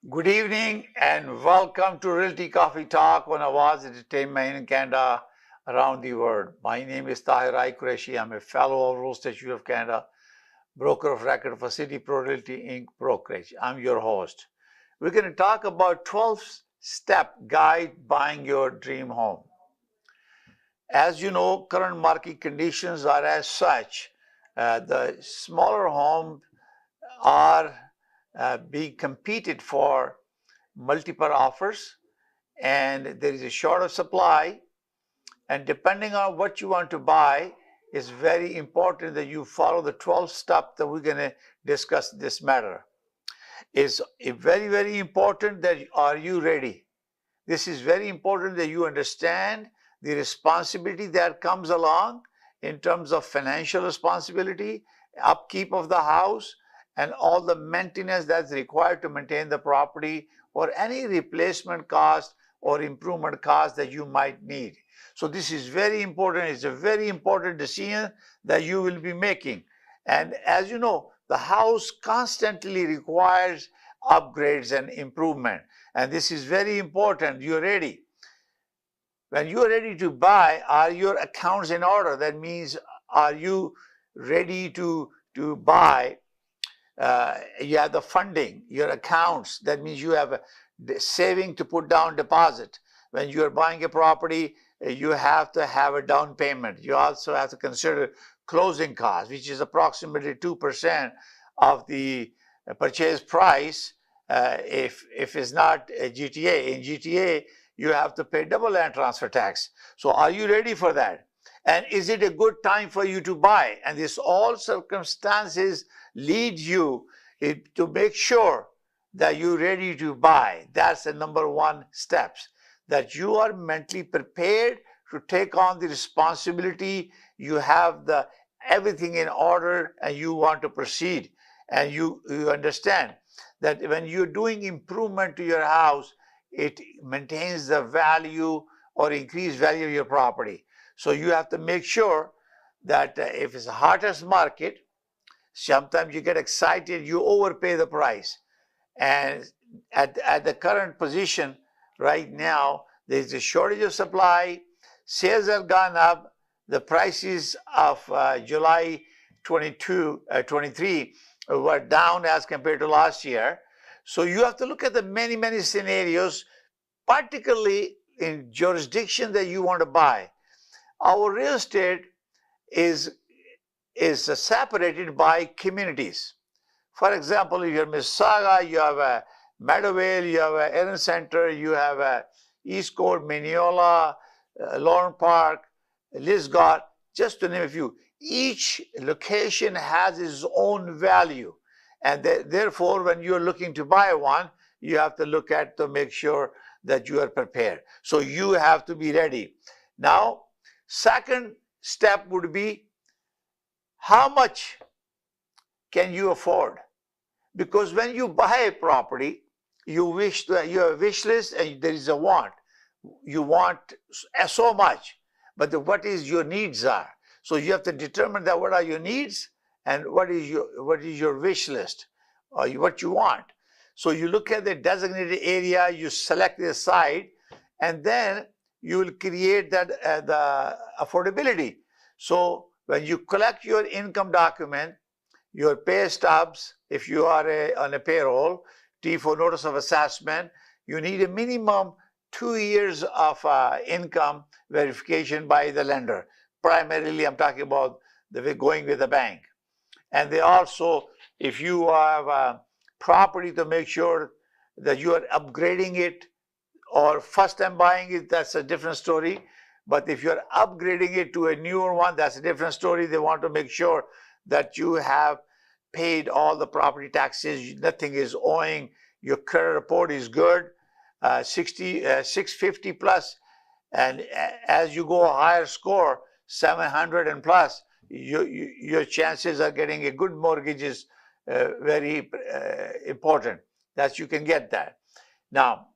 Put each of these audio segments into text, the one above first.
Good evening and welcome to Realty Coffee Talk on Awaz Entertainment in Canada, around the world. My name is Tahir Qureshi. I'm a fellow of Real Estate Institute of Canada, broker of record for City Pro Realty Inc. brokerage. I'm your host. We're going to talk about 12-step guide buying your dream home. As you know, current market conditions are as such. The smaller homes are being competed for multiple offers, and there is a short of supply, and depending on what you want to buy, it's very important that you follow the 12 steps that we're going to discuss this matter. It's very important that are you ready. This is very important that you understand the responsibility that comes along in terms of financial responsibility, upkeep of the house, and all the maintenance that's required to maintain the property, or any replacement cost or improvement cost that you might need. So this is very important. It's a very important decision that you will be making. And as you know, the house constantly requires upgrades and improvement. And this is very important. You're ready. When you're ready to buy, are your accounts in order? That means, are you ready to buy? You have the funding, your accounts. That means you have a saving to put down deposit. When you're buying a property, you have to have a down payment. You also have to consider closing costs, which is approximately 2% of the purchase price. If it's not a GTA, in GTA, you have to pay double land transfer tax. So are you ready for that? And is it a good time for you to buy? And this all circumstances lead you to make sure that you're ready to buy. That's the number one steps, that you are mentally prepared to take on the responsibility. You have the everything in order and you want to proceed. And you understand that when you're doing improvement to your house, it maintains the value or increased value of your property. So you have to make sure that if it's the hottest market, sometimes you get excited, you overpay the price. And at the current position right now, there's a shortage of supply, sales have gone up, the prices of July 23 were down as compared to last year. So you have to look at the many scenarios, particularly in jurisdiction that you want to buy. Our real estate is separated by communities. For example, if you're Mississauga, you have a Meadowvale, you have a Erin Center, you have a East Coast, Mineola, Lorne Park, Lisgar, just to name a few. Each location has its own value. And therefore, when you're looking to buy one, you have to look at to make sure that you are prepared. So you have to be ready. Now, second step would be, how much can you afford? Because when you buy a property, you have a wish list and there is a want. You want so much, but what is your needs are. So you have to determine that what are your needs and what is your wish list, or what you want. So you look at the designated area, you select the site, and then you will create that the affordability. So when you collect your income document, your pay stubs, if you are on a payroll, T4 notice of assessment, you need a minimum 2 years of income verification by the lender. Primarily, I'm talking about going with the bank. And they also, if you have a property, to make sure that you are upgrading it, or first time buying it, that's a different story. But if you're upgrading it to a newer one, that's a different story. They want to make sure that you have paid all the property taxes, nothing is owing, your credit report is good, 650 plus, and as you go a higher score, 700 and plus, your chances of getting a good mortgage is very important, that you can get that. Now,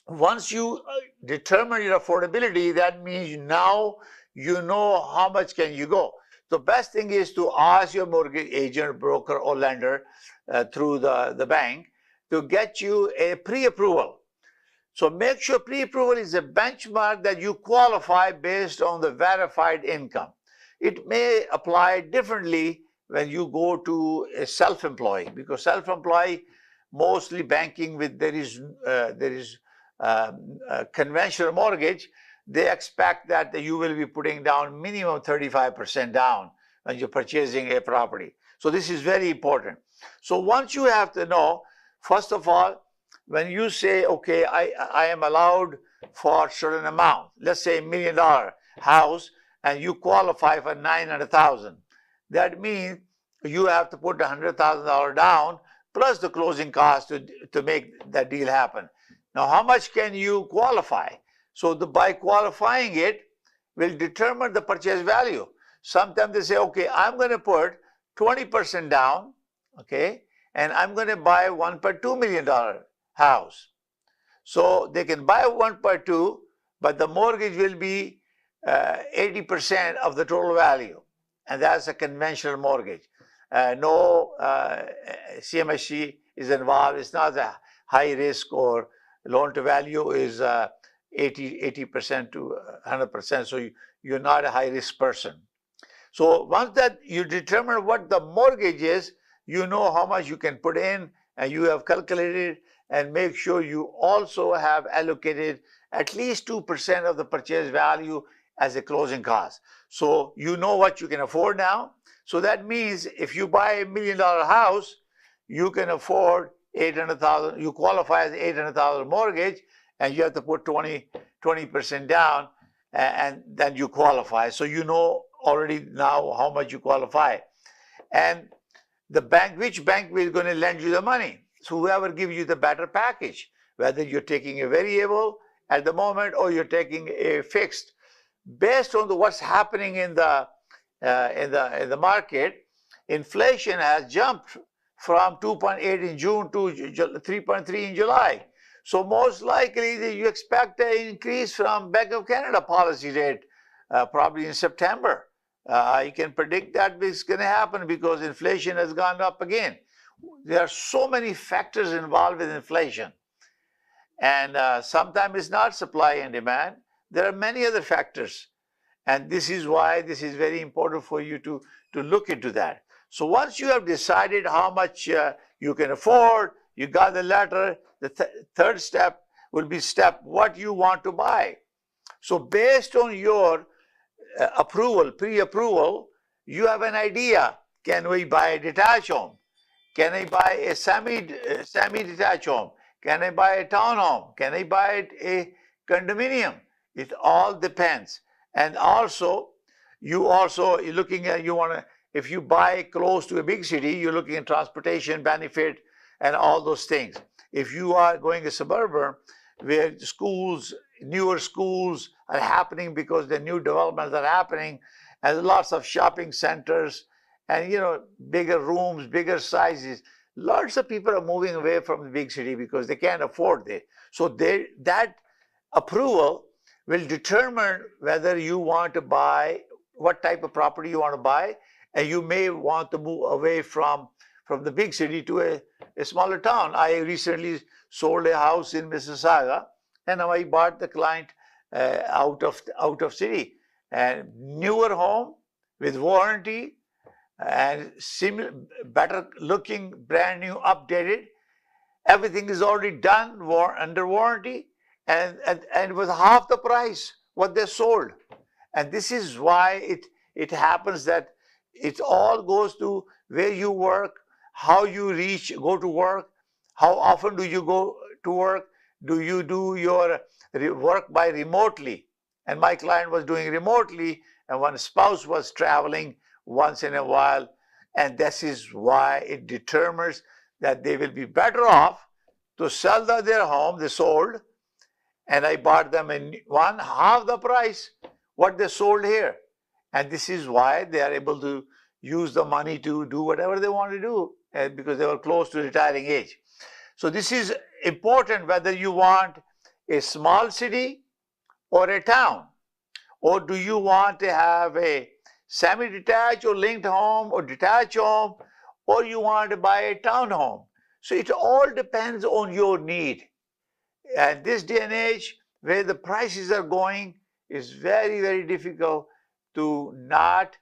once you determine your affordability, that means now you know how much can you go. The best thing is to ask your mortgage agent, broker, or lender through the bank to get you a pre-approval. So make sure pre-approval is a benchmark that you qualify based on the verified income. It may apply differently when you go to a self-employed, because self-employed, mostly banking with there is a conventional mortgage. They expect that you will be putting down minimum 35% down when you're purchasing a property. So this is very important. So once you have to know, first of all, when you say, okay, I am allowed for a certain amount, let's say $1 million house, and you qualify for 900,000, that means you have to put $100,000 down plus the closing cost to make that deal happen. Now, how much can you qualify? So by qualifying it will determine the purchase value. Sometimes they say, okay, I'm going to put 20% down, okay, and I'm going to buy $1.2 million house. So they can buy 1.2, but the mortgage will be 80% of the total value. And that's a conventional mortgage. No CMHC is involved. It's not a high risk, or loan to value is 80% to 100%. So you're not a high risk person. So once that you determine what the mortgage is, you know how much you can put in, and you have calculated, and make sure you also have allocated at least 2% of the purchase value as a closing cost. So you know what you can afford now. So that means if you buy $1 million house, you can afford 800,000. You qualify as 800,000 mortgage, and you have to put 20% down, and then you qualify. So you know already now how much you qualify. And the bank, which bank is going to lend you the money? So whoever gives you the better package, whether you're taking a variable at the moment or you're taking a fixed, based on what's happening in the market, inflation has jumped from 2.8 in June to 3.3 in July. So most likely that you expect an increase from Bank of Canada policy rate probably in September. You can predict that it's going to happen because inflation has gone up again. There are so many factors involved with inflation. And sometimes it's not supply and demand. There are many other factors. And this is why this is very important for you to look into that. So once you have decided how much you can afford, you got the letter, the third step will be what you want to buy. So based on your approval, pre-approval, you have an idea. Can we buy a detached home? Can I buy a semi-detached home? Can I buy a townhome? Can I buy a condominium? It all depends. And also, you're looking at, if you buy close to a big city, you're looking at transportation benefit and all those things. If you are going a suburban where schools, newer schools are happening because the new developments are happening, and lots of shopping centers, and bigger rooms, bigger sizes. Lots of people are moving away from the big city because they can't afford it. So that approval will determine whether you want to buy, what type of property you want to buy, and you may want to move away from the big city to a smaller town. I recently sold a house in Mississauga, and I bought the client out of city, and newer home with warranty, and better looking, brand new, updated. Everything is already done, under warranty, and it was half the price what they sold. And this is why it happens that it all goes to where you work, how you go to work, how often do you go to work, do you do your work by remotely? And my client was doing remotely, and one spouse was traveling once in a while, and this is why it determines that they will be better off to sell their home they sold, and I bought them in half the price what they sold here. And this is why they are able to use the money to do whatever they want to do, because they were close to retiring age. So this is important whether you want a small city or a town, or do you want to have a semi-detached or linked home or detached home, or you want to buy a townhome. So it all depends on your need. And this day and age, where the prices are going, is very, very difficult to not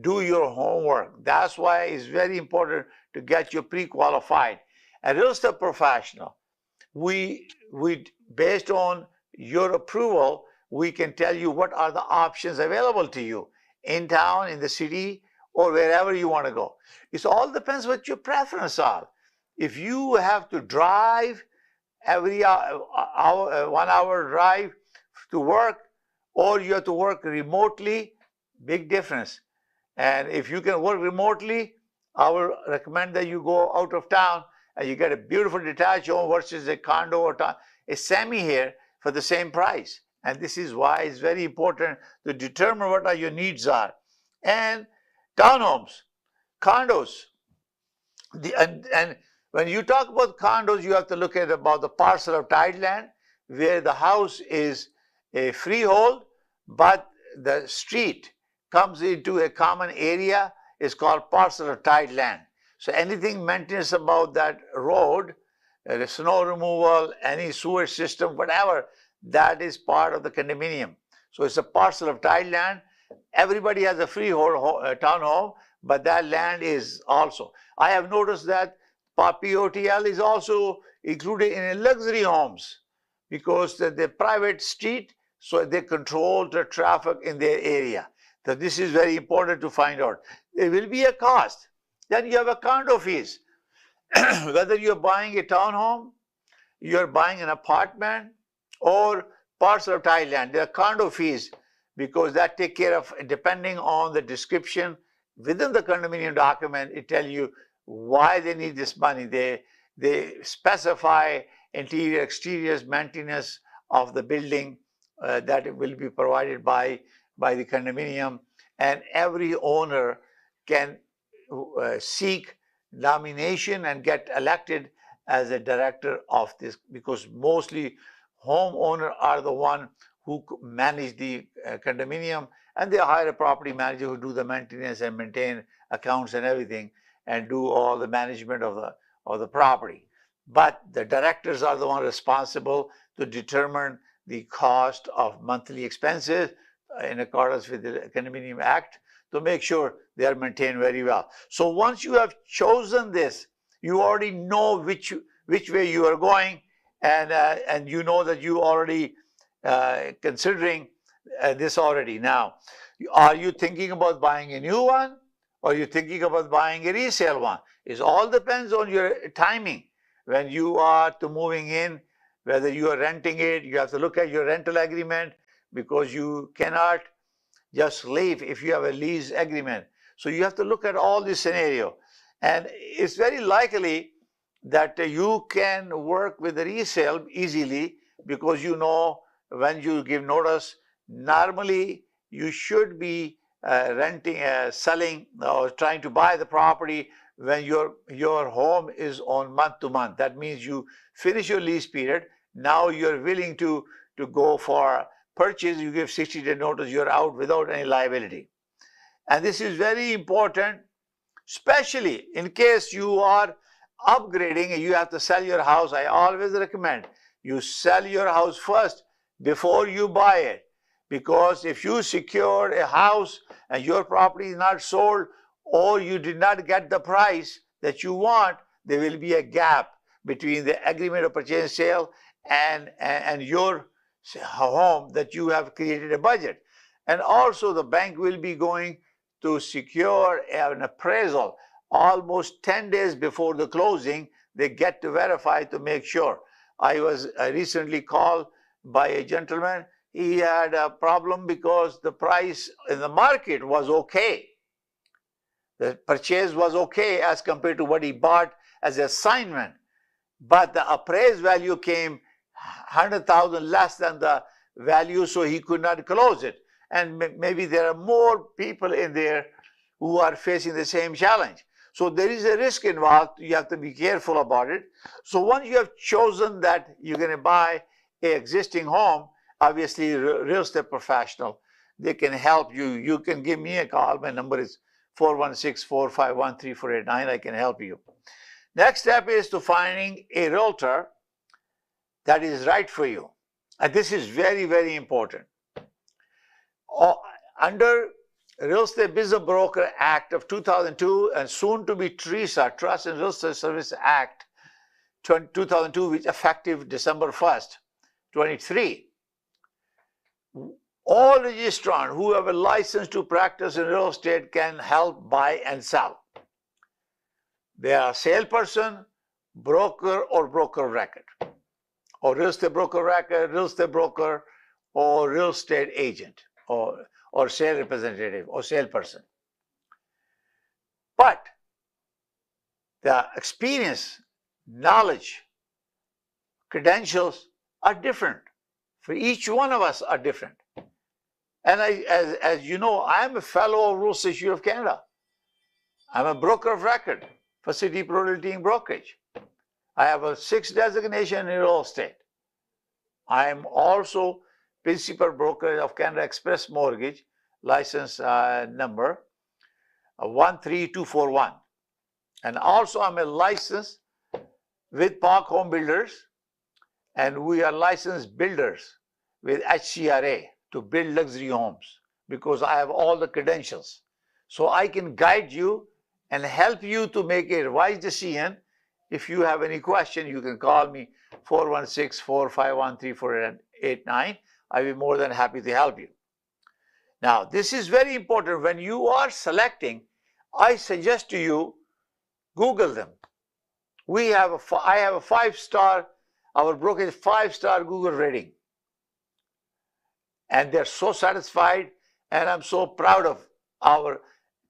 do your homework. That's why it's very important to get you pre-qualified. A real estate professional, we based on your approval, we can tell you what are the options available to you in town, in the city, or wherever you want to go. It all depends what your preferences are. If you have to drive every hour 1 hour drive to work, or you have to work remotely, big difference. And if you can work remotely, I will recommend that you go out of town and you get a beautiful detached home versus a condo or a semi here for the same price. And this is why it's very important to determine what are your needs are. And townhomes, condos, and when you talk about condos, you have to look at about the parcel of tied land where the house is a freehold, but the street comes into a common area is called parcel of tied land. So anything maintenance about that road, the snow removal, any sewer system, whatever, that is part of the condominium. So it's a parcel of tied land. Everybody has a freehold townhome, but that land is also. I have noticed that POTL is also included in luxury homes because the private street, so they control the traffic in their area. So this is very important to find out. There will be a cost. Then you have a condo fees. Whether you're buying a townhome, you're buying an apartment, or parcel of Thailand, there are condo fees because that take care of, depending on the description within the condominium document, it tell you why they need this money. They specify interior, exterior maintenance of the building that will be provided by the condominium, and every owner can seek nomination and get elected as a director of this, because mostly homeowners are the one who manage the condominium, and they hire a property manager who do the maintenance and maintain accounts and everything and do all the management of the property. But the directors are the one responsible to determine the cost of monthly expenses in accordance with the Condominium Act to make sure they are maintained very well. So once you have chosen this, you already know which way you are going, and you know that you already considering this already. Now, are you thinking about buying a new one, or are you thinking about buying a resale one? It all depends on your timing. When you are to moving in, whether you are renting it, you have to look at your rental agreement, because you cannot just leave if you have a lease agreement. So you have to look at all this scenario. And it's very likely that you can work with the resale easily, because you know when you give notice, normally you should be renting, selling, or trying to buy the property when your home is on month to month. That means you finish your lease period. Now you're willing to go for purchase. You give 60-day notice, you're out without any liability. And this is very important, especially in case you are upgrading and you have to sell your house. I always recommend you sell your house first before you buy it, because if you secure a house and your property is not sold, or you did not get the price that you want, there will be a gap between the agreement of purchase and sale and your home that you have created a budget. And also the bank will be going to secure an appraisal almost 10 days before the closing. They get to verify to make sure. I was recently called by a gentleman. He had a problem because the price in the market was okay. The purchase was okay as compared to what he bought as assignment, but the appraised value came 100,000 less than the value, so he could not close it. And maybe there are more people in there who are facing the same challenge. So there is a risk involved. You have to be careful about it. So once you have chosen that you're going to buy an existing home, obviously real estate professional, they can help you. You can give me a call. My number is 416-451-3489. I can help you. Next step is to finding a realtor that is right for you. And this is very, very important. Under Real Estate Business Broker Act of 2002 and soon to be TRESA, Trust and Real Estate Service Act 2002, which effective December 1st, 23. All registrants who have a license to practice in real estate can help buy and sell. They are salesperson, broker, or broker record, or real estate broker record, real estate broker, or real estate agent, or sales representative, or salesperson. But the experience, knowledge, credentials are different. For each one of us are different. And as you know, I am a fellow of Real Estate Institute of Canada. I'm a broker of record for City Pro Realty and Brokerage. I have a 6 designation in real estate. I am also principal broker of Canada Express Mortgage, license number 13241. And also I'm a licensed with Park Home Builders, and we are licensed builders with HCRA to build luxury homes because I have all the credentials. So I can guide you and help you to make a wise decision. If you have any question, you can call me 416-451-3489. I'll be more than happy to help you. Now, this is very important. When you are selecting, I suggest to you, Google them. I have a 5-star, our brokerage 5-star Google rating. And they're so satisfied, and I'm so proud of our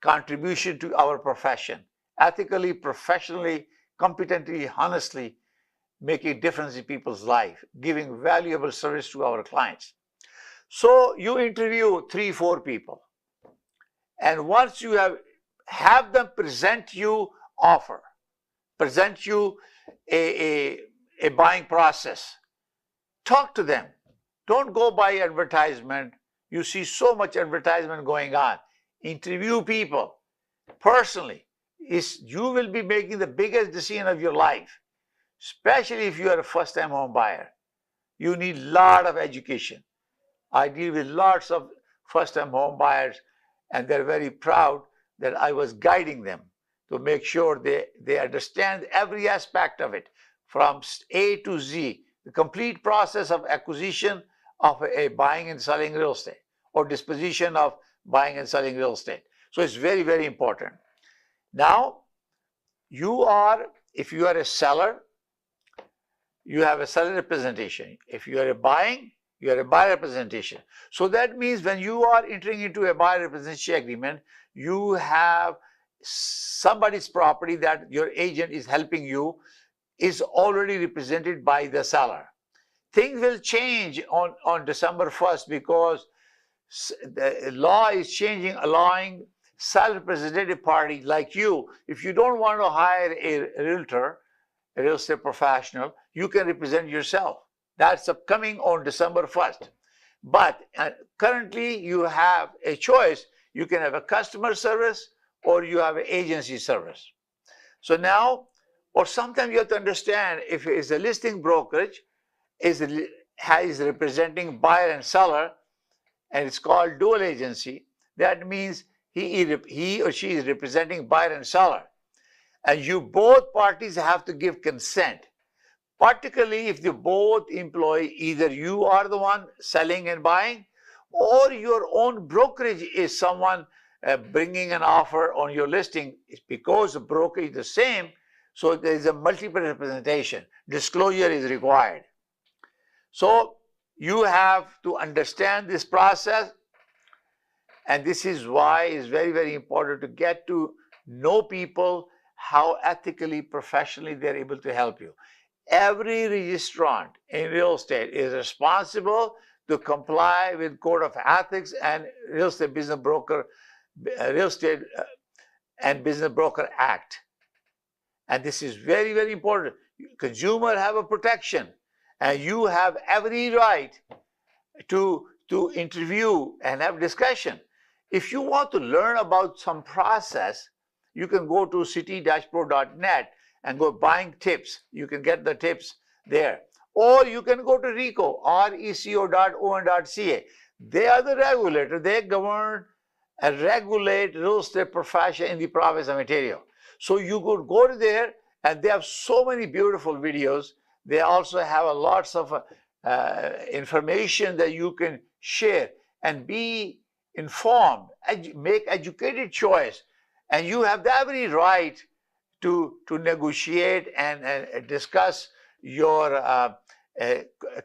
contribution to our profession. Ethically, professionally, competently, honestly, making a difference in people's life, giving valuable service to our clients. So you interview 3-4 people. And once you have them present you offer, present you a buying process, talk to them. Don't go by advertisement. You see so much advertisement going on. Interview people personally. You will be making the biggest decision of your life, especially if you are a first-time home buyer. You need a lot of education. I deal with lots of first-time home buyers, and they're very proud that I was guiding them to make sure they understand every aspect of it, from A to Z, the complete process of acquisition of a buying and selling real estate, or disposition of buying and selling real estate. So it's very, very important. Now, if you are a seller, you have a seller representation. If you are buying, you are a buyer representation. So that means when you are entering into a buyer representation agreement, you have somebody's property that your agent is helping you is already represented by the seller. Things will change on December 1st because the law is changing, allowing self-representative party like you. If you don't want to hire a realtor, a real estate professional, you can represent yourself. That's upcoming on December 1st. But currently you have a choice. You can have a customer service or you have an agency service. So now, or sometimes you have to understand if it's a listing brokerage, is representing buyer and seller, and it's called dual agency. That means he or she is representing buyer and seller. And you both parties have to give consent. Particularly if you both employ, either you are the one selling and buying, or your own brokerage is someone bringing an offer on your listing. It's because the broker is the same, so there is a multiple representation. Disclosure is required. So you have to understand this process, and this is why it's very, very important to get to know people, how ethically, professionally they're able to help you. Every registrant in real estate is responsible to comply with Code of Ethics and Real Estate Business Broker, Real Estate and Business Broker Act. And this is very, very important. Consumer have a protection, and you have every right to interview and have discussion. If you want to learn about some process, you can go to city-pro.net and go buying tips. You can get the tips there. Or you can go to RECO, reco.on.ca. They are the regulator. They govern and regulate real estate profession in the province of Ontario. So you could go to there, and they have so many beautiful videos. They also have lots of information that you can share and be informed, make educated choice. And you have every right to negotiate and discuss your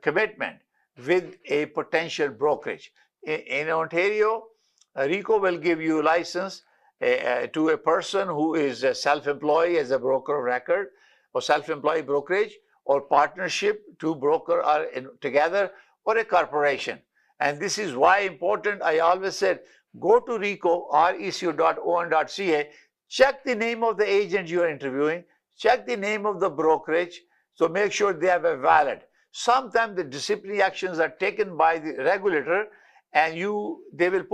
commitment with a potential brokerage. In Ontario, RECO will give you license to a person who is self-employed as a broker of record, or self-employed brokerage, or partnership, two brokers are together, or a corporation. And this is why important. I always said, go to RECO, reco.on.ca, check the name of the agent you are interviewing, check the name of the brokerage, so make sure they have a valid. Sometimes the disciplinary actions are taken by the regulator, and they will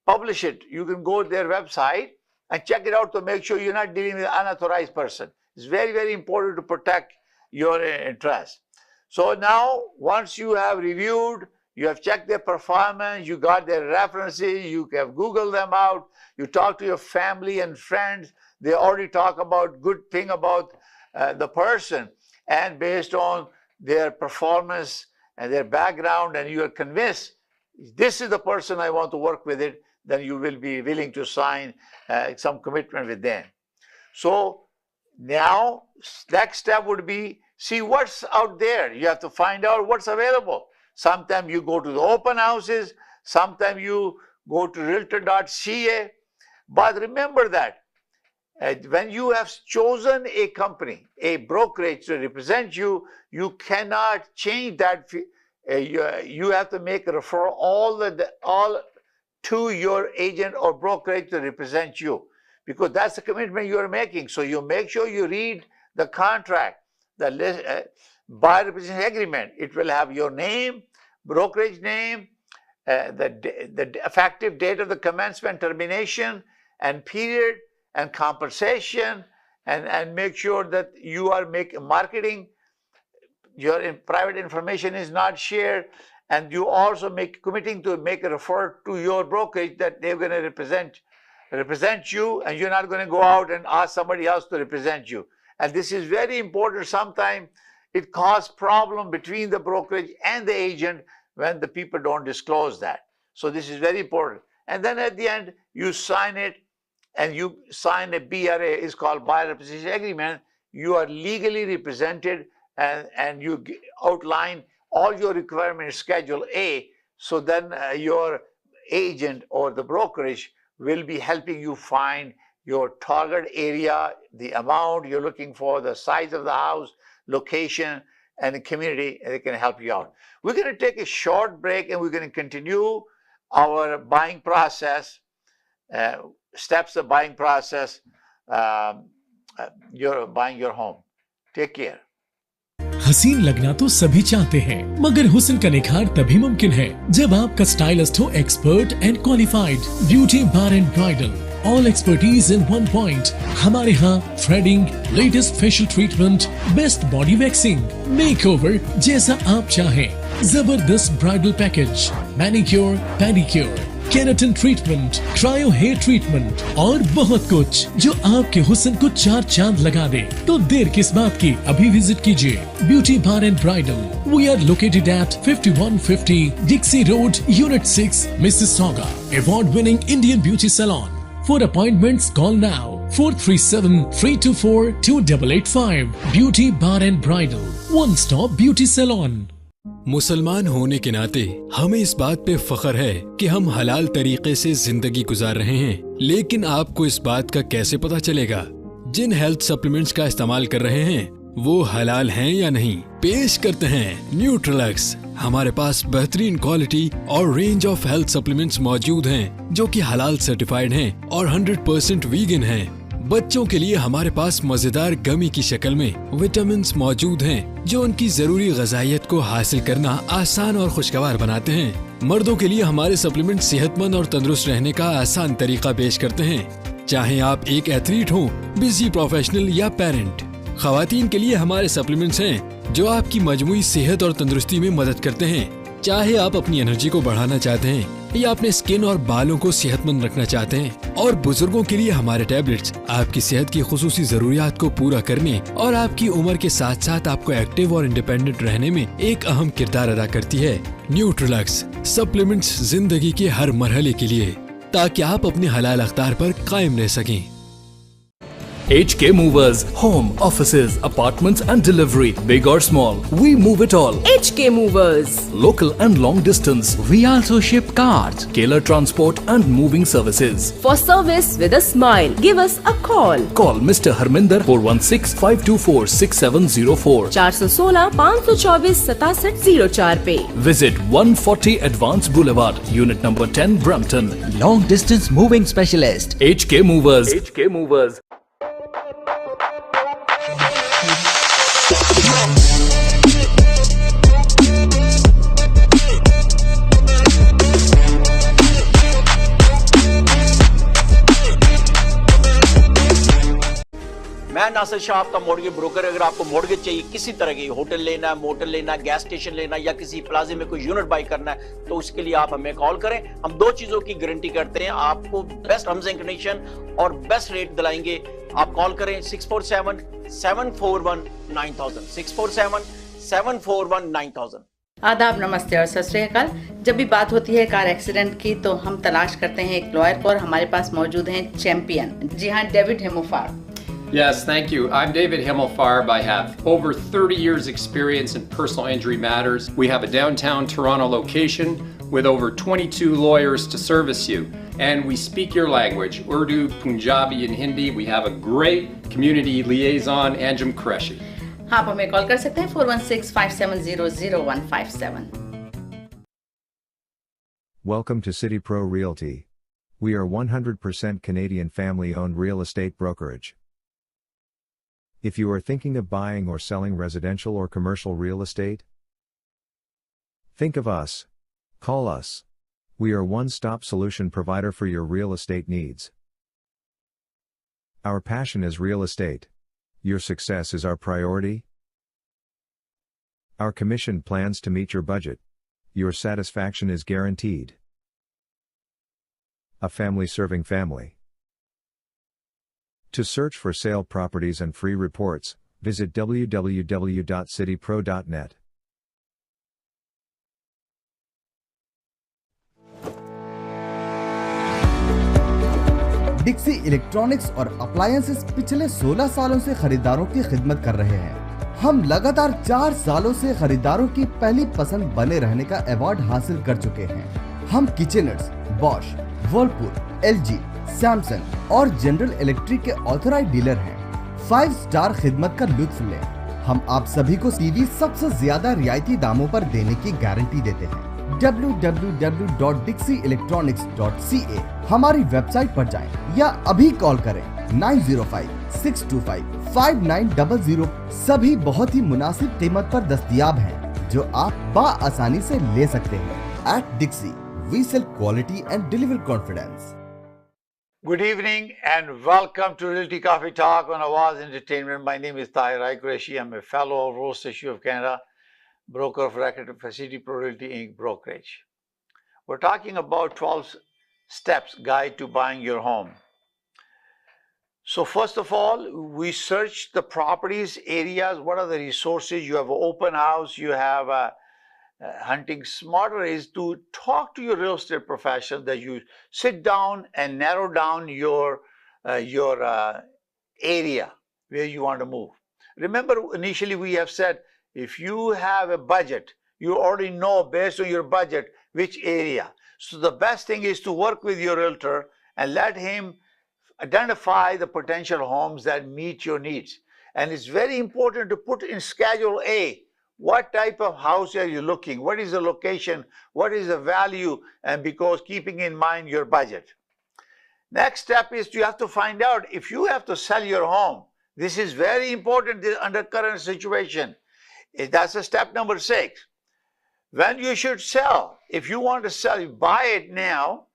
publish it. You can go to their website and check it out to make sure you're not dealing with an unauthorized person. It's very, very important to protect your interest. So now, once you have reviewed, you have checked their performance, you got their references, you have Googled them out, you talk to your family and friends, they already talk about good thing about the person, and based on their performance and their background, and you are convinced, this is the person I want to work with it, then you will be willing to sign some commitment with them. So now, next step would be, see what's out there. You have to find out what's available. Sometimes you go to the open houses, sometimes you go to realtor.ca. But remember that when you have chosen a company, a brokerage to represent you, you cannot change that. You have to make a referral all to your agent or brokerage to represent you, because that's the commitment you are making. So you make sure you read the contract, the buyer representation agreement. It will have your name, brokerage name, the effective date of the commencement, termination, and period, and compensation, and make sure that you are marketing. Your private information is not shared, and you also committing to make a referral to your brokerage that they're going to represent you, and you're not going to go out and ask somebody else to represent you. And this is very important. Sometimes it causes problem between the brokerage and the agent when the people don't disclose that. So this is very important. And then at the end, you sign it, and you sign a BRA, is called buyer representation agreement. You are legally represented, and you outline all your requirements, Schedule A. So then your agent or the brokerage will be helping you find your target area, the amount you're looking for, the size of the house, location, and the community, and they can help you out. We're going to take a short break, and we're going to continue our buying process, steps of buying process, you're buying your home. Take care. हसीन लगना तो सभी चाहते हैं, मगर हुस्न का निखार तभी मुमकिन है जब आपका स्टाइलिस्ट हो expert and qualified. Beauty bar and bridal, all expertise in one point. हमारे यहाँ threading, latest facial treatment, best body waxing, makeover जैसा आप चाहें, जबरदस्त bridal package, manicure, pedicure, keratin treatment, cryo hair treatment और बहुत कुछ जो आपके हुस्न को चार चांद लगा दे। तो देर किस बात की, अभी विजिट कीजिए Beauty bar and Bridal. We are located at 5150 Dixie Road, unit 6, Mississauga. Award winning Indian beauty salon. For appointments, call now 437-324-2885. Beauty Bar and Bridal, one stop beauty salon. मुसलमान होने के नाते हमें इस बात पे फख्र है कि हम हलाल तरीके से जिंदगी गुजार रहे हैं, लेकिन आपको इस बात का कैसे पता चलेगा जिन हेल्थ सप्लीमेंट्स का इस्तेमाल कर रहे हैं वो हलाल हैं या नहीं? पेश करते हैं न्यूट्रिलक्स। हमारे पास बेहतरीन क्वालिटी और रेंज ऑफ हेल्थ सप्लीमेंट्स मौजूद हैं जो कि हलाल सर्टिफाइड हैं और 100% वीगन हैं। बच्चों के लिए हमारे पास मजेदार गमी की शक्ल में विटामिन्स मौजूद हैं जो उनकी जरूरी ग़िज़ाइयत को हासिल करना आसान और खुशगवार बनाते हैं। मर्दों के लिए हमारे सप्लीमेंट सेहतमंद और तंदुरुस्त रहने का आसान तरीका पेश करते हैं, चाहे आप एक एथलीट हो, बिजी प्रोफेशनल या पेरेंट। खवातीन के लिए हमारे सप्लीमेंट्स हैं जो आपकी मजमूई सेहत और तंदुरुस्ती में मदद करते हैं। चाहे आप अपनी एनर्जी को बढ़ाना चाहते हैं या अपने स्किन और बालों को सेहतमंद रखना चाहते हैं, और बुजुर्गों के लिए हमारे टैबलेट्स आपकी सेहत की खुसूसी जरूरियात को पूरा करने और आपकी उम्र के साथ साथ आपको एक्टिव और इंडिपेंडेंट रहने में एक अहम किरदार अदा करती है। न्यूट्रिलक्स सप्लीमेंट्स जिंदगी के हर मरहले के लिए, ताकि आप अपने हलाल अख्तार पर कायम रह सकें। HK Movers, home, offices, apartments and delivery, big or small, we move it all. HK Movers. Local and long distance, We also ship cars. Tailor transport and moving services. For service with a smile, give us a call. Call Mr. Harminder 416-524-6704. 416-524-6704 पे. Visit 140 Advance Boulevard, Unit number 10, Brampton. Long distance moving specialist. HK Movers. HK Movers. मैं नासिर शाह आपका mortgage broker. अगर आपको mortgage चाहिए, किसी तरह की hotel लेना है, मोटल लेना है, गैस स्टेशन लेना है या किसी प्लाजे में कोई यूनिट बाई करना है, तो उसके लिए आप हमें कॉल करें। हम दो चीजों की गारंटी करते हैं, आपको बेस्ट टर्म्स एंड कंडीशन और बेस्ट रेट दिलाएंगे। आप कॉल करें 647-741-9000, 647-741-9000। आदाब, नमस्ते और सत श्री अकाल। जब भी बात होती है कार एक्सीडेंट की तो हम तलाश करते हैं एक लॉयर को, और हमारे पास मौजूद हैं चैंपियन। जी हाँ, David हेमोफार। Yes, thank you. I'm David Himmelfarb. I have over 30 years experience in personal injury matters. We have a downtown Toronto location with over 22 lawyers to service you. And we speak your language, Urdu, Punjabi and Hindi. We have a great community liaison, Anjum Qureshi. आप हमें call कर सकते हैं 416-570-0157। Welcome to City Pro Realty. We are 100% Canadian family-owned real estate brokerage. If you are thinking of buying or selling residential or commercial real estate, think of us. Call us. We are one-stop solution provider for your real estate needs. Our passion is real estate. Your success is our priority. Our commission plans to meet your budget. Your satisfaction is guaranteed. A family serving family. To search for sale properties and free reports, visit www.citypro.net. Dixie electronics और appliances पिछले 16 सालों से खरीदारों की खिदमत कर रहे हैं। हम लगातार 4 सालों से खरीदारों की पहली पसंद बने रहने का अवार्ड हासिल कर चुके हैं। हम किचनर्स, बॉश, वर्लपूल, एलजी, सैमसंग और जनरल इलेक्ट्रिक के ऑथराइज्ड डीलर हैं। 5 स्टार खिदमत का लुत्फ लें। हम आप सभी को टीवी सबसे ज्यादा रियायती दामों पर देने की गारंटी देते हैं। www.dixieelectronics.ca हमारी वेबसाइट पर जाएं या अभी कॉल करें 905-625-5900। सभी बहुत ही मुनासिब कीमत पर दस्तयाब हैं, जो आप बाआसानी से ले सकते हैं। At Dixie, we sell quality and deliver confidence. Good evening and welcome to Realty Coffee Talk on Awaz Entertainment. My name is Tahir Qureshi. I'm a fellow of Realty of Canada, broker of record for City Pro Realty Inc. brokerage. We're talking about 12 steps guide to buying your home. So first of all, we search the properties, areas, what are the resources. You have an open house, you have hunting. Smarter is to talk to your real estate professional, that you sit down and narrow down your area where you want to move. Remember, initially we have said, if you have a budget, you already know based on your budget which area. So the best thing is to work with your realtor and let him identify the potential homes that meet your needs. And it's very important to put in Schedule A, what type of house are you looking? What is the location? What is the value? And because keeping in mind your budget. Next step is you have to find out if you have to sell your home. This is very important under current situation. That's a step number 6. When you should sell, if you want to sell, buy it now,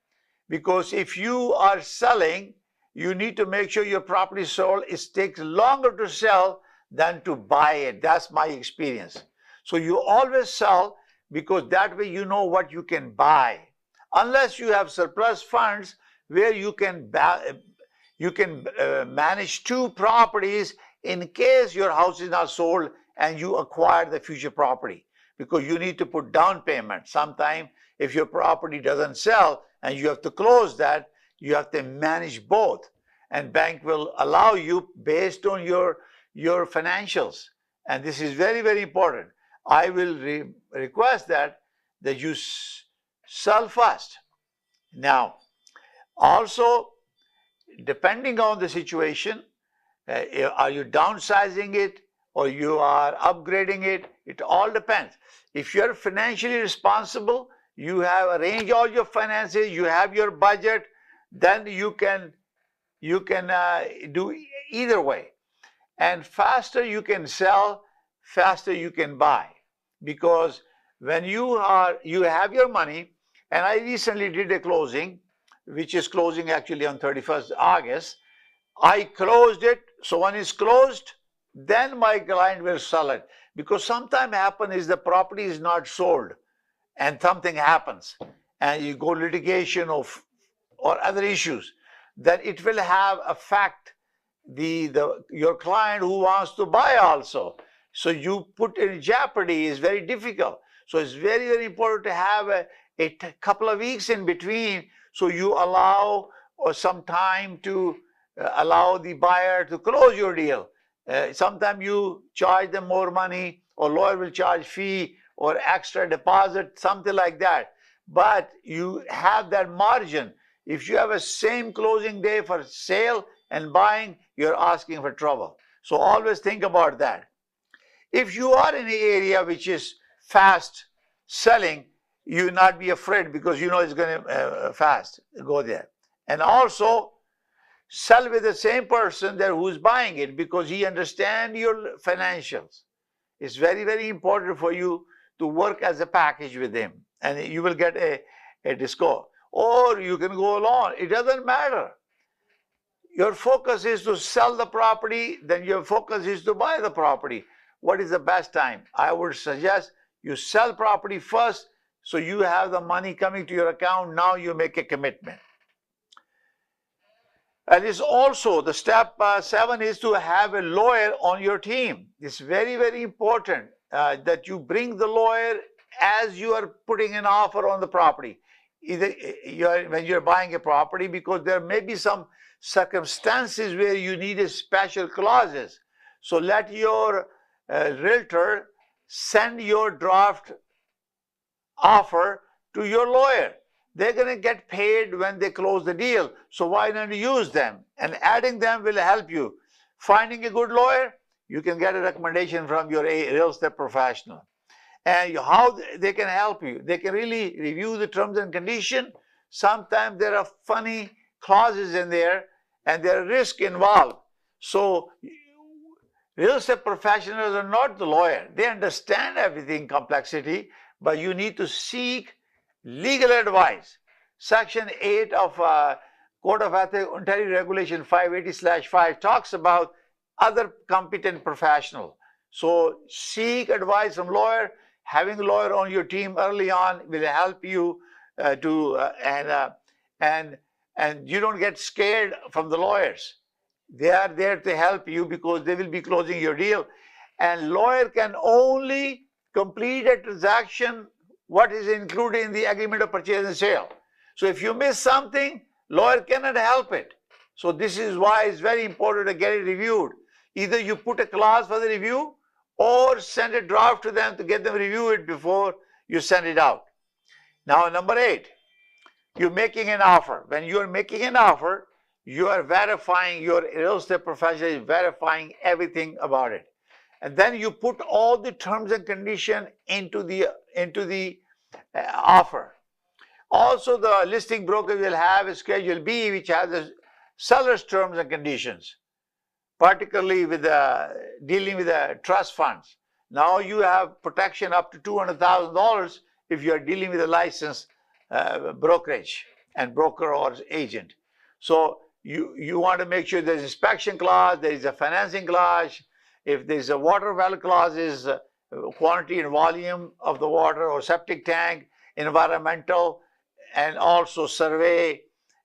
because if you are selling, you need to make sure your property sold. It takes longer to sell than to buy it. That's my experience. So you always sell, because that way you know what you can buy. Unless you have surplus funds where you can manage two properties in case your house is not sold and you acquire the future property, because you need to put down payment. Sometime if your property doesn't sell and you have to close that, you have to manage both, and bank will allow you based on your financials. And this is very, very important. I will request that you sell fast. Now, also, depending on the situation, are you downsizing it or you are upgrading it? It all depends. If you're financially responsible, you have arranged all your finances, you have your budget, then you can do either way. And faster you can sell, faster you can buy. Because when you have your money, and I recently did a closing, which is closing actually on 31st August. I closed it, so when it's closed, then my client will sell it. Because sometimes happen is the property is not sold and something happens and you go litigation or other issues, then it will have affect your client who wants to buy also. So you put in jeopardy is very difficult. So it's very, very important to have a couple of weeks in between, so you allow some time to allow the buyer to close your deal. Sometimes you charge them more money, or lawyer will charge fee or extra deposit, something like that. But you have that margin. If you have a same closing day for sale and buying, you're asking for trouble. So always think about that. If you are in an area which is fast selling, you not be afraid, because you know it's going to fast go there. And also sell with the same person there who's buying it, because he understands your financials. It's very, very important for you to work as a package with him, and you will get a discount. Or you can go alone. It doesn't matter. Your focus is to sell the property, then your focus is to buy the property. What is the best time? I would suggest you sell property first, so you have the money coming to your account. Now you make a commitment. And it's also the step 7 is to have a lawyer on your team. It's very, very important that you bring the lawyer as you are putting an offer on the property. Either when you're buying a property, because there may be some circumstances where you need a special clauses. So let your realtor send your draft offer to your lawyer. They're going to get paid when they close the deal. So why not use them? And adding them will help you. Finding a good lawyer, you can get a recommendation from your real estate professional. And how they can help you. They can really review the terms and conditions. Sometimes there are funny clauses in there and there are risks involved. So real estate professionals are not the lawyer. They understand everything, complexity, but you need to seek legal advice. Section 8 of Code of Ethics, Ontario Regulation 580/5 talks about other competent professional. So seek advice from lawyer. Having a lawyer on your team early on will help you and you don't get scared from the lawyers. They are there to help you because they will be closing your deal. And lawyer can only complete a transaction what is included in the agreement of purchase and sale. So if you miss something, lawyer cannot help it. So this is why it's very important to get it reviewed. Either you put a clause for the review or send a draft to them to get them review it before you send it out. Now, number 8, you're making an offer. When you're making an offer, you are verifying, your real estate professional is verifying everything about it. And then you put all the terms and conditions into the offer. Also, the listing broker will have a Schedule B, which has the seller's terms and conditions, particularly with dealing with the trust funds. Now you have protection up to $200,000 if you are dealing with a licensed brokerage and broker or agent. So you want to make sure there's inspection clause, there is a financing clause, If there's a water well clause is quantity and volume of the water, or septic tank, environmental, and also survey,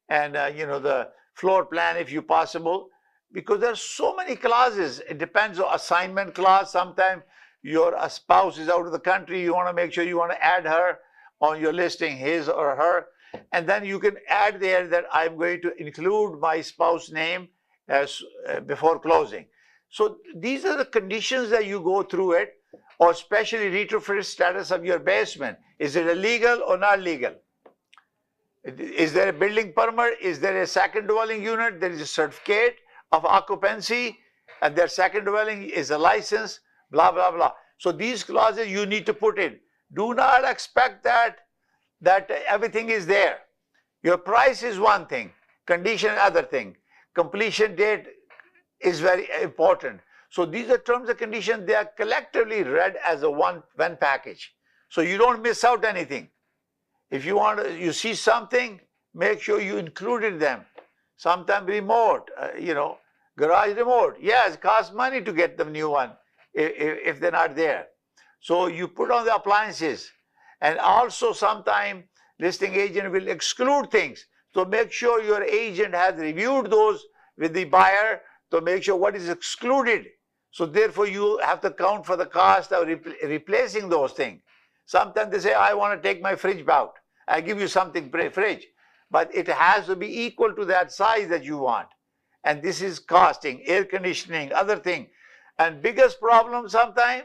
and the floor plan if you possible, because there's so many clauses. It depends on assignment clause. Sometimes your spouse is out of the country, you want to make sure you want to add her on your listing, his or her, and then you can add there that I'm going to include my spouse name as before closing. So these are the conditions that you go through it, or especially retrofit status of your basement. Is it illegal or not legal? Is there a building permit? Is there a second dwelling unit? There is a certificate of occupancy, and their second dwelling is a license, blah, blah, blah. So these clauses you need to put in. Do not expect that everything is there. Your price is one thing, condition other thing. Completion date is very important. So these are terms and conditions. They are collectively read as a one package. So you don't miss out anything. If you see something, make sure you included them. Sometimes remote, garage remote. Yes, it costs money to get the new one if they're not there. So you put on the appliances. And also sometimes listing agent will exclude things. So make sure your agent has reviewed those with the buyer to make sure what is excluded. So therefore you have to count for the cost of replacing those things. Sometimes they say, I want to take my fridge out. I give you something fridge. But it has to be equal to that size that you want. And this is costing, air conditioning, other thing. And biggest problem sometimes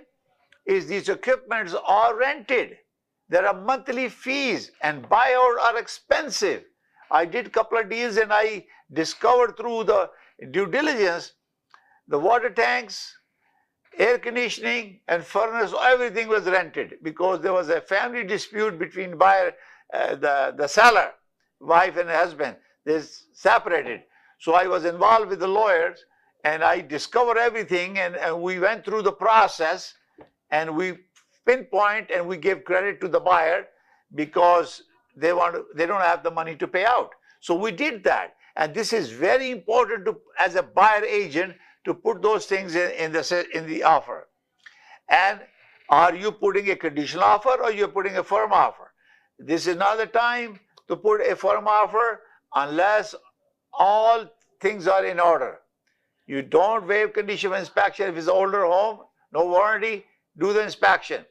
is these equipments are rented. There are monthly fees, and buyout are expensive. I did a couple of deals and I discovered through the due diligence, the water tanks, air conditioning, and furnace, everything was rented because there was a family dispute between buyer, the seller, wife and husband. They separated. So I was involved with the lawyers and I discovered everything, and we went through the process and we pinpoint and we give credit to the buyer because they don't have the money to pay out. So we did that. And this is very important to, as a buyer agent, to put those things in the offer. And are you putting a conditional offer or you're putting a firm offer? This is not the time to put a firm offer unless all things are in order. You don't waive condition of inspection. If it's an older home, no warranty, do the inspection.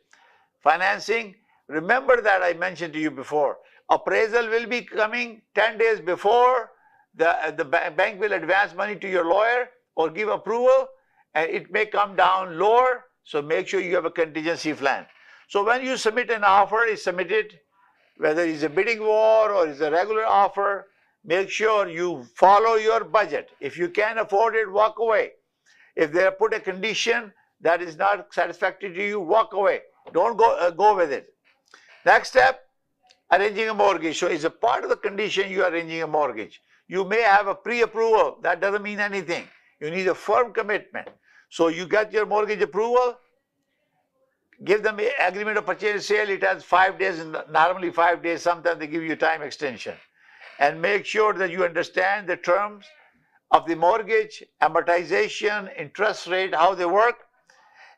Financing, remember that I mentioned to you before. Appraisal will be coming 10 days before. The bank will advance money to your lawyer or give approval, and it may come down lower. So make sure you have a contingency plan. So when you submit an offer, it's submitted, whether it's a bidding war or it's a regular offer, make sure you follow your budget. If you can't afford it, walk away. If they put a condition that is not satisfactory to you, walk away. Don't go with it. Next step, arranging a mortgage. So it's a part of the condition you are arranging a mortgage. You may have a pre-approval. That doesn't mean anything. You need a firm commitment. So you get your mortgage approval, give them an agreement of purchase and sale. It has 5 days, normally 5 days. Sometimes they give you time extension. And make sure that you understand the terms of the mortgage, amortization, interest rate, how they work.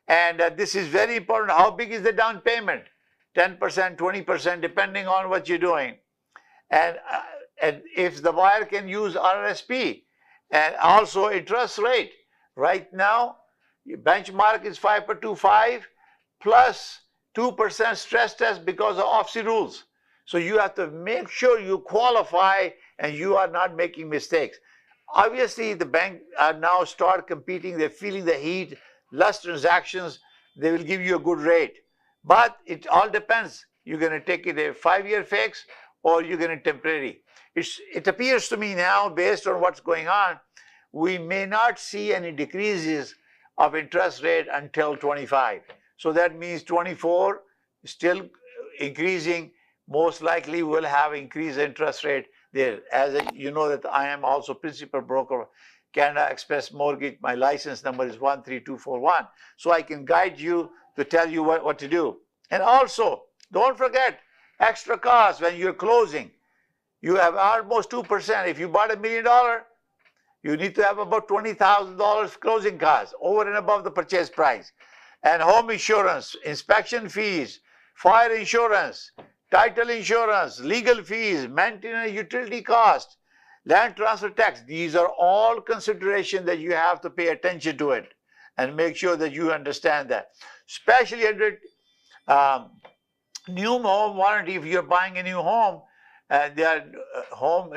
And this is very important. How big is the down payment? 10%, 20%, depending on what you're doing. And if the buyer can use RRSP, and also interest rate. Right now, benchmark is 5.25 plus 2% stress test because of OFSI rules. So you have to make sure you qualify and you are not making mistakes. Obviously, the bank are now start competing. They're feeling the heat, less transactions. They will give you a good rate. But it all depends. You're going to take it a 5-year fix or you're going to temporary. It appears to me now, based on what's going on, we may not see any decreases of interest rate until 25. So that means 24 still increasing. Most likely will have increased interest rate there. As you know that I am also principal broker, Canada Express Mortgage. My license number is 13241. So I can guide you to tell you what to do. And also, don't forget extra costs when you're closing. You have almost 2%. If you bought $1 million, You need to have about $20,000 closing costs over and above the purchase price. And home insurance, inspection fees, fire insurance, title insurance, legal fees, maintenance, utility cost, land transfer tax. These are all considerations that you have to pay attention to it and make sure that you understand that. Especially under new home warranty, if you're buying a new home, they are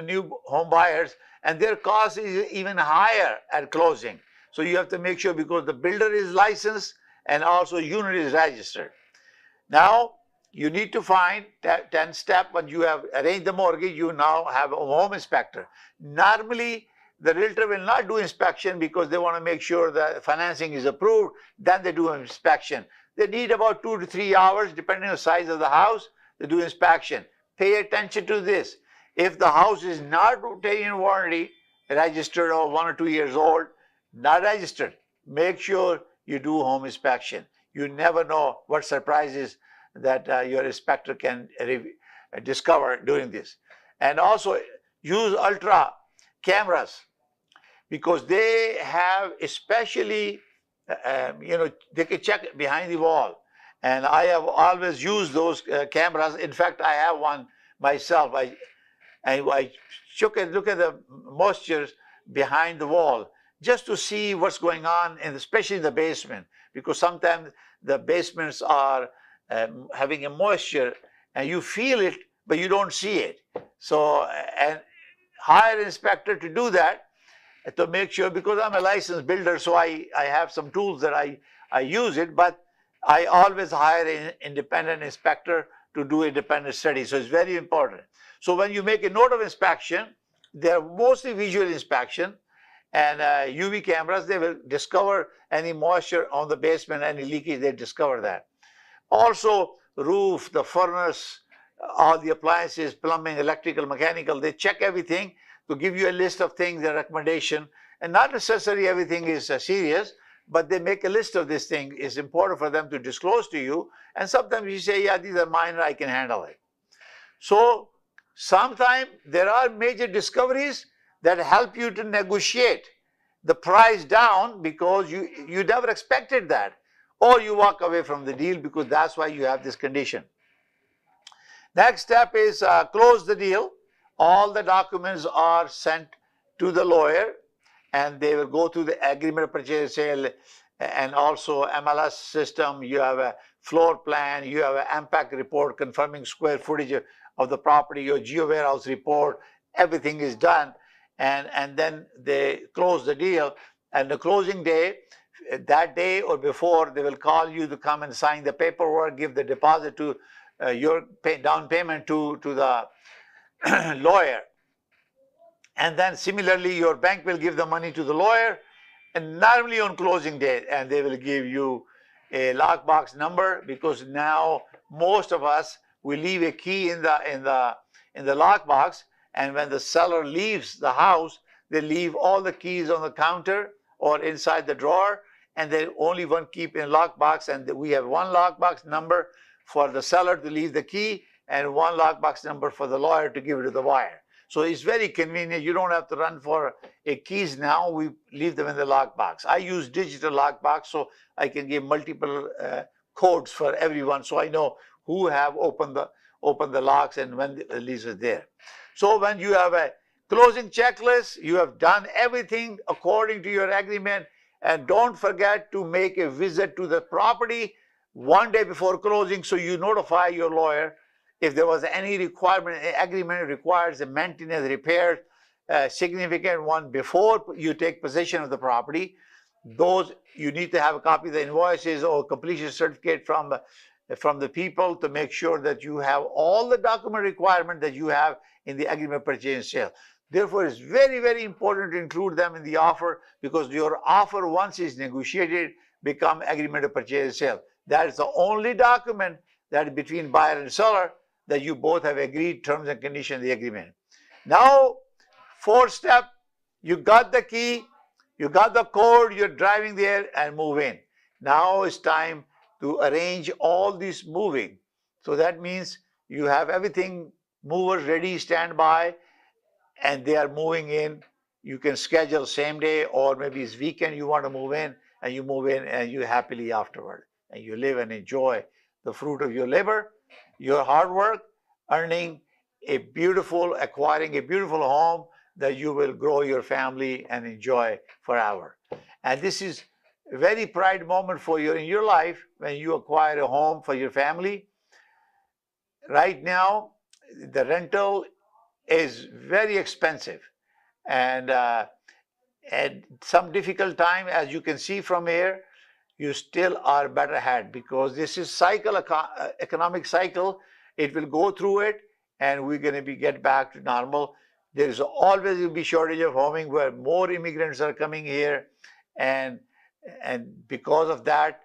new home buyers, and their cost is even higher at closing. So you have to make sure, because the builder is licensed and also unit is registered. Now you need to find 10 step. When you have arranged the mortgage, you now have a home inspector. Normally the realtor will not do inspection because they want to make sure that financing is approved. Then they do an inspection. They need about 2 to 3 hours depending on the size of the house. They do inspection. Pay attention to this. If the house is not taking warranty, registered, or 1 or 2 years old, not registered, make sure you do home inspection. You never know what surprises that your inspector can discover during this. And also use ultra cameras, because they have, especially, they can check behind the wall. And I have always used those cameras. In fact, I have one myself. I look at the moisture behind the wall just to see what's going on, and especially in the basement, because sometimes the basements are having a moisture and you feel it, but you don't see it. So, and hire an inspector to do that, to make sure, because I'm a licensed builder, so I have some tools that I use it, but I always hire an independent inspector to do independent study. So it's very important. So when you make a note of inspection, they're mostly visual inspection, and UV cameras, they will discover any moisture on the basement, any leakage, they discover that. Also, roof, the furnace, all the appliances, plumbing, electrical, mechanical, they check everything to give you a list of things, a recommendation. And not necessarily everything is serious, but they make a list of this thing. It's important for them to disclose to you. And sometimes you say, yeah, these are minor, I can handle it. So sometimes there are major discoveries that help you to negotiate the price down, because you never expected that. Or you walk away from the deal because that's why you have this condition. Next step is close the deal. All the documents are sent to the lawyer, and they will go through the agreement of purchase sale, and also MLS system. You have a floor plan, you have an impact report confirming square footage of the property, your geo warehouse report, everything is done. And then they close the deal, and the closing day, that day or before, they will call you to come and sign the paperwork, give the deposit to your down payment to the lawyer. And then similarly, your bank will give the money to the lawyer, and normally on closing day, and they will give you a lockbox number, because now most of us, we leave a key in the lockbox, and when the seller leaves the house, they leave all the keys on the counter or inside the drawer, and they only one keep in lockbox, and we have one lockbox number for the seller to leave the key, and one lockbox number for the lawyer to give it to the buyer. So it's very convenient. You don't have to run for keys now. We leave them in the lockbox. I use digital lockbox, so I can give multiple codes for everyone, so I know who have opened the locks and when the lease is there. So when you have a closing checklist, you have done everything according to your agreement, and don't forget to make a visit to the property 1 day before closing, so you notify your lawyer if there was any requirement. Agreement requires a maintenance, repair, significant one before you take possession of the property. Those you need to have a copy of the invoices or completion certificate from the people, to make sure that you have all the document requirement that you have in the agreement purchase and sale. Therefore, it's very, very important to include them in the offer, because your offer, once is negotiated, become agreement of purchase and sale. That is the only document that is between buyer and seller that you both have agreed terms and conditions of the agreement. Now, fourth step, you got the key, you got the code, you're driving there and move in. Now it's time to arrange all this moving. So that means you have everything, movers ready, standby, and they are moving in. You can schedule same day, or maybe it's weekend you want to move in, and you move in and you happily afterward. And you live and enjoy the fruit of your labor, your hard work, acquiring a beautiful home that you will grow your family and enjoy forever. And this is a very pride moment for you in your life when you acquire a home for your family. Right now, the rental is very expensive, and at some difficult time, as you can see from here, you still are better ahead, because this is economic cycle. It will go through it, and we're going to get back to normal. There is always will be shortage of homing, where more immigrants are coming here, and because of that,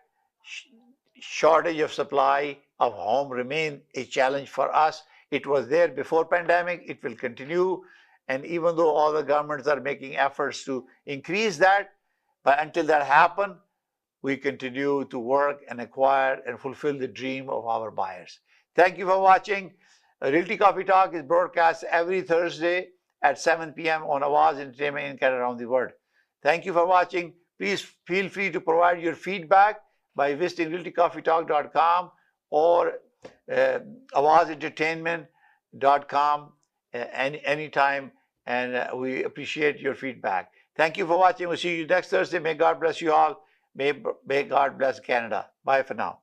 shortage of supply of home remain a challenge for us. It was there before pandemic. It will continue, and even though all the governments are making efforts to increase that, but until that happen, we continue to work and acquire and fulfill the dream of our buyers. Thank you for watching. Realty Coffee Talk is broadcast every Thursday at 7 p.m. on Awaz Entertainment in Canada around the world. Thank you for watching. Please feel free to provide your feedback by visiting realtycoffeetalk.com or awazentertainment.com anytime, and we appreciate your feedback. Thank you for watching. We'll see you next Thursday. May God bless you all. May God bless Canada. Bye for now.